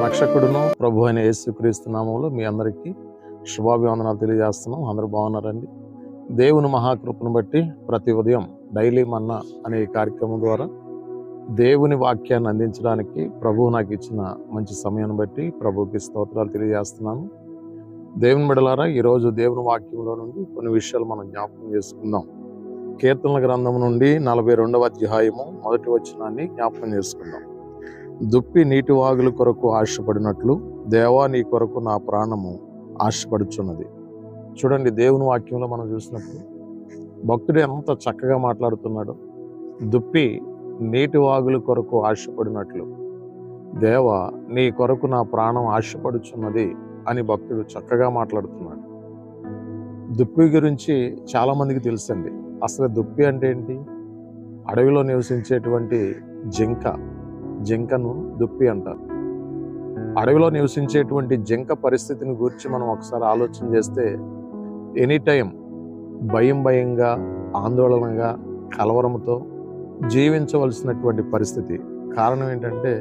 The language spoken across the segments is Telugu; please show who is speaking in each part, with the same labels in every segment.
Speaker 1: రక్షకుడును ప్రభు అయిన యేసుక్రీస్తు నామములో మీ అందరికీ శుభాభివందనాలు తెలియజేస్తున్నాం. అందరూ బాగున్నారండి. దేవుని మహాకృపను బట్టి ప్రతి ఉదయం డైలీ మన్నా అనే కార్యక్రమం ద్వారా దేవుని వాక్యాన్ని అందించడానికి ప్రభువు నాకు ఇచ్చిన మంచి సమయాన్ని బట్టి ప్రభువుకి స్తోత్రాలు తెలియజేస్తున్నాను. దేవుని బిడ్డలారా, ఈరోజు దేవుని వాక్యంలో నుండి కొన్ని విషయాలు మనం జ్ఞాపకం చేసుకుందాం. కీర్తనల గ్రంథం నుండి 42వ అధ్యాయము 1వ వచనాన్ని జ్ఞాపకం చేసుకుందాం. దుప్పి నీటి వాగుల కొరకు ఆశపడినట్లు దేవా నీ కొరకు నా ప్రాణము ఆశపడుచున్నది. చూడండి, దేవుని వాక్యంలో మనం చూసినప్పుడు భక్తుడు ఎంత చక్కగా మాట్లాడుతున్నాడు. దుప్పి నీటి వాగుల కొరకు ఆశపడినట్లు దేవా నీ కొరకు నా ప్రాణం ఆశపడుచున్నది అని భక్తుడు చక్కగా మాట్లాడుతున్నాడు. దుప్పి గురించి చాలా మందికి తెలుసండి. అసలు దుప్పి అంటే ఏంటి? అడవిలో నివసించేటువంటి జింకను దుప్పి అంటారు. అడవిలో నివసించేటువంటి జింక పరిస్థితిని గురించి మనం ఒకసారి ఆలోచన చేస్తే ఎనీ టైం భయంగా, ఆందోళనగా, కలవరంతో జీవించవలసినటువంటి పరిస్థితి. కారణం ఏంటంటే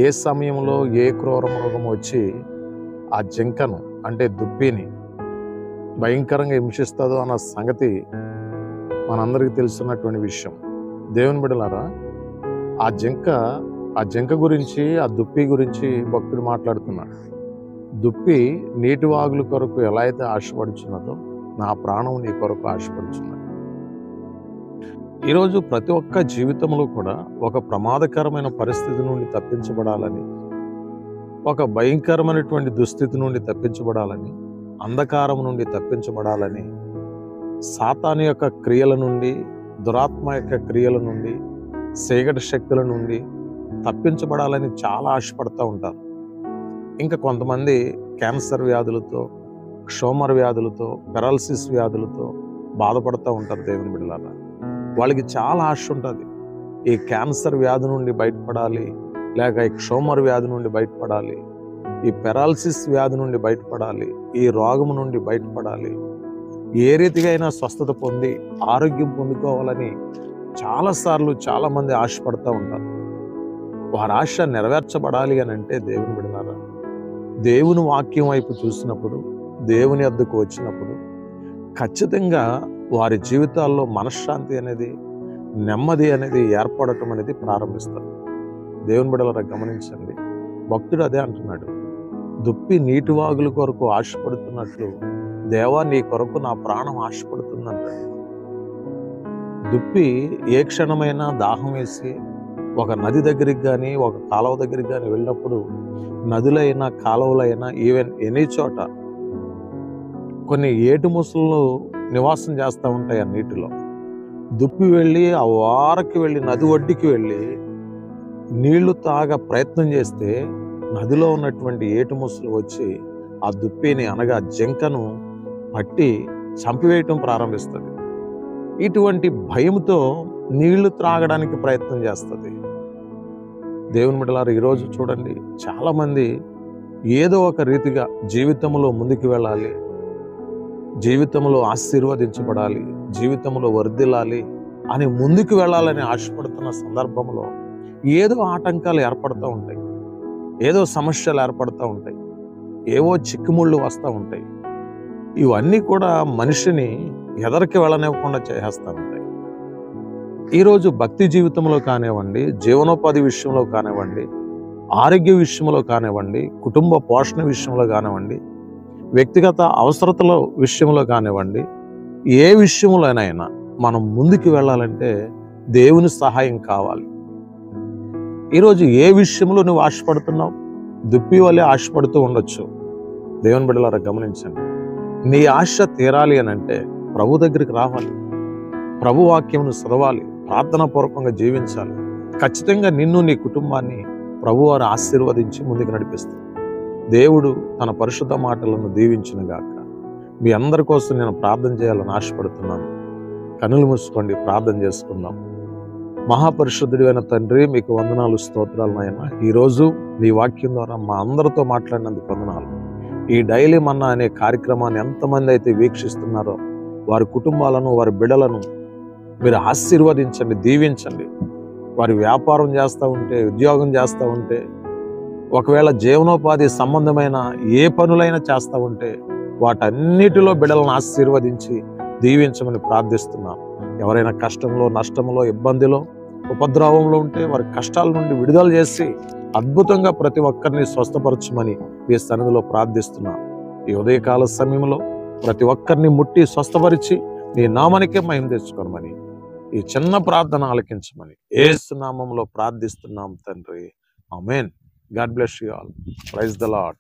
Speaker 1: ఏ సమయంలో ఏ క్రూర మృగం వచ్చి ఆ జింకను అంటే దుప్పిని భయంకరంగా హింసిస్తుందో అన్న సంగతి మనందరికీ తెలుసున్నటువంటి విషయం. దేవుని బిడ్డలారా, ఆ జింక గురించి, ఆ దుప్పి గురించి భక్తుడు మాట్లాడుతున్నాడు. దుప్పి నీటి వాగుల కొరకు ఎలా అయితే ఆశపడుచున్నదో నా ప్రాణం నీ కొరకు ఆశపడుచున్నది. ఈరోజు ప్రతి ఒక్క జీవితంలో కూడా ఒక ప్రమాదకరమైన పరిస్థితి నుండి తప్పించబడాలని, ఒక భయంకరమైనటువంటి దుస్థితి నుండి తప్పించబడాలని, అంధకారం నుండి తప్పించబడాలని, సాతాను యొక్క క్రియల నుండి, దురాత్మ యొక్క క్రియల నుండి, చీకటి శక్తుల నుండి తప్పించబడాలని చాలా ఆశపడుతూ ఉంటారు. ఇంకా కొంతమంది క్యాన్సర్ వ్యాధులతో, క్షోమర్ వ్యాధులతో, పెరాలసిస్ వ్యాధులతో బాధపడుతూ ఉంటారు. దేవుని బిడ్డలారా, వాళ్ళకి చాలా ఆశ ఉంటుంది. ఈ క్యాన్సర్ వ్యాధి నుండి బయటపడాలి, లేక ఈ క్షోమర్ వ్యాధి నుండి బయటపడాలి, ఈ పెరాలసిస్ వ్యాధి నుండి బయటపడాలి, ఈ రోగం నుండి బయటపడాలి, ఏ రీతిగా అయినా స్వస్థత పొంది ఆరోగ్యం పొందుకోవాలని చాలాసార్లు చాలామంది ఆశపడుతూ ఉంటారు. వారి ఆశ నెరవేర్చబడాలి అని అంటే దేవుని బిడ్డలారా, దేవుని వాక్యం వైపు చూసినప్పుడు, దేవుని వద్దకు వచ్చినప్పుడు ఖచ్చితంగా వారి జీవితాల్లో మనశ్శాంతి అనేది, నెమ్మది అనేది ఏర్పడటం అనేది ప్రారంభిస్తారు. దేవుని బిడ్డలారా గమనించండి, భక్తుడు అదే అంటున్నాడు. దుప్పి నీటి వాగుల కొరకు ఆశపడుతున్నట్లు దేవా నీ కొరకు నా ప్రాణం ఆశపడుతుందంటాడు. దుప్పి ఏ క్షణమైనా దాహం వేసి ఒక నది దగ్గరికి కానీ, ఒక కాలువ దగ్గరికి కానీ వెళ్ళినప్పుడు, నదులైనా కాలువలైనా ఈవెన్ ఎనీ చోట కొన్ని ఏటు ముసలు నివాసం చేస్తూ ఉంటాయి ఆ నీటిలో. దుప్పి వెళ్ళి ఆ వారకి వెళ్ళి నది ఒడ్డుకి వెళ్ళి నీళ్లు ప్రయత్నం చేస్తే నదిలో ఉన్నటువంటి ఏటు ముసలు వచ్చి ఆ దుప్పిని అనగా జింకను పట్టి చంపివేయటం ప్రారంభిస్తుంది. ఇటువంటి భయంతో నీళ్లు త్రాగడానికి ప్రయత్నం చేస్తుంది. దేవుని బిడ్డలారా, ఈరోజు చూడండి, చాలామంది ఏదో ఒక రీతిగా జీవితంలో ముందుకు వెళ్ళాలి, జీవితంలో ఆశీర్వదించబడాలి, జీవితంలో వర్ధిల్లాలి అని ముందుకు వెళ్ళాలని ఆశపడుతున్న సందర్భంలో ఏదో ఆటంకాలు ఏర్పడుతూ ఉంటాయి, ఏదో సమస్యలు ఏర్పడుతూ ఉంటాయి, ఏవో చిక్కుముళ్ళు వస్తూ ఉంటాయి. ఇవన్నీ కూడా మనిషిని ఎదరికి వెళ్ళనివ్వకుండా చేస్తూ ఉంటాయి. ఈరోజు భక్తి జీవితంలో కానివ్వండి, జీవనోపాధి విషయంలో కానివ్వండి, ఆరోగ్య విషయంలో కానివ్వండి, కుటుంబ పోషణ విషయంలో కానివ్వండి, వ్యక్తిగత అవసరతల విషయంలో కానివ్వండి, ఏ విషయంలోనైనా మనం ముందుకు వెళ్ళాలంటే దేవుని సహాయం కావాలి. ఈరోజు ఏ విషయంలో నువ్వు ఆశపడుతున్నావు? దుప్పి వల్లే ఆశపడుతూ ఉండొచ్చు. దేవుని బిడ్డలారా గమనించండి, నీ ఆశ తీరాలి అని అంటే ప్రభు దగ్గరికి రావాలి, ప్రభు వాక్యంను చదవాలి, ప్రార్థనాపూర్వకంగా జీవించాలి. ఖచ్చితంగా నిన్ను, నీ కుటుంబాన్ని ప్రభువారు ఆశీర్వదించి ముందుకు నడిపిస్తారు. దేవుడు తన పరిశుద్ధ మాటలను దీవించునుగాక. మీ అందరి కోసం నేను ప్రార్థన చేయాలని ఆశపడుతున్నాను. కనులు మూసుకోండి, ప్రార్థన చేసుకుందాం. మహాపరిశుద్ధుడైన తండ్రి, మీకు వందనాలు, స్తోత్రాలు నాయన. ఈరోజు నీ వాక్యం ద్వారా మా అందరితో మాట్లాడినందుకు వందనాలు. ఈ డైలీ మన్నా అనే కార్యక్రమాన్ని ఎంతమంది అయితే వీక్షిస్తున్నారో వారి కుటుంబాలను, వారి బిడ్డలను మీరు ఆశీర్వదించండి, దీవించండి. వారి వ్యాపారం చేస్తూ ఉంటే, ఉద్యోగం చేస్తూ ఉంటే ఒకవేళ జీవనోపాధి సంబంధమైన ఏ పనులైనా చేస్తా ఉంటే వాటన్నిటిలో బిడ్డలను ఆశీర్వదించి దీవించమని ప్రార్థిస్తున్నాం. ఎవరైనా కష్టంలో, నష్టంలో, ఇబ్బందిలో, ఉపద్రవంలో ఉంటే వారి కష్టాల నుండి విడుదల చేసి అద్భుతంగా ప్రతి ఒక్కరిని స్వస్థపరచమని ఈ సన్నిధిలో ప్రార్థిస్తున్నాం. ఈ ఉదయకాల సమయంలో ప్రతి ఒక్కరిని ముట్టి స్వస్థపరిచి నీ నామానికే మహిమ తెచ్చుకోమని ఈ చిన్న ప్రార్థన ఆలకించమని యేసు నామములో ప్రార్థిస్తున్నాం తండ్రి. ఆమేన్. God bless you all. Praise the lord.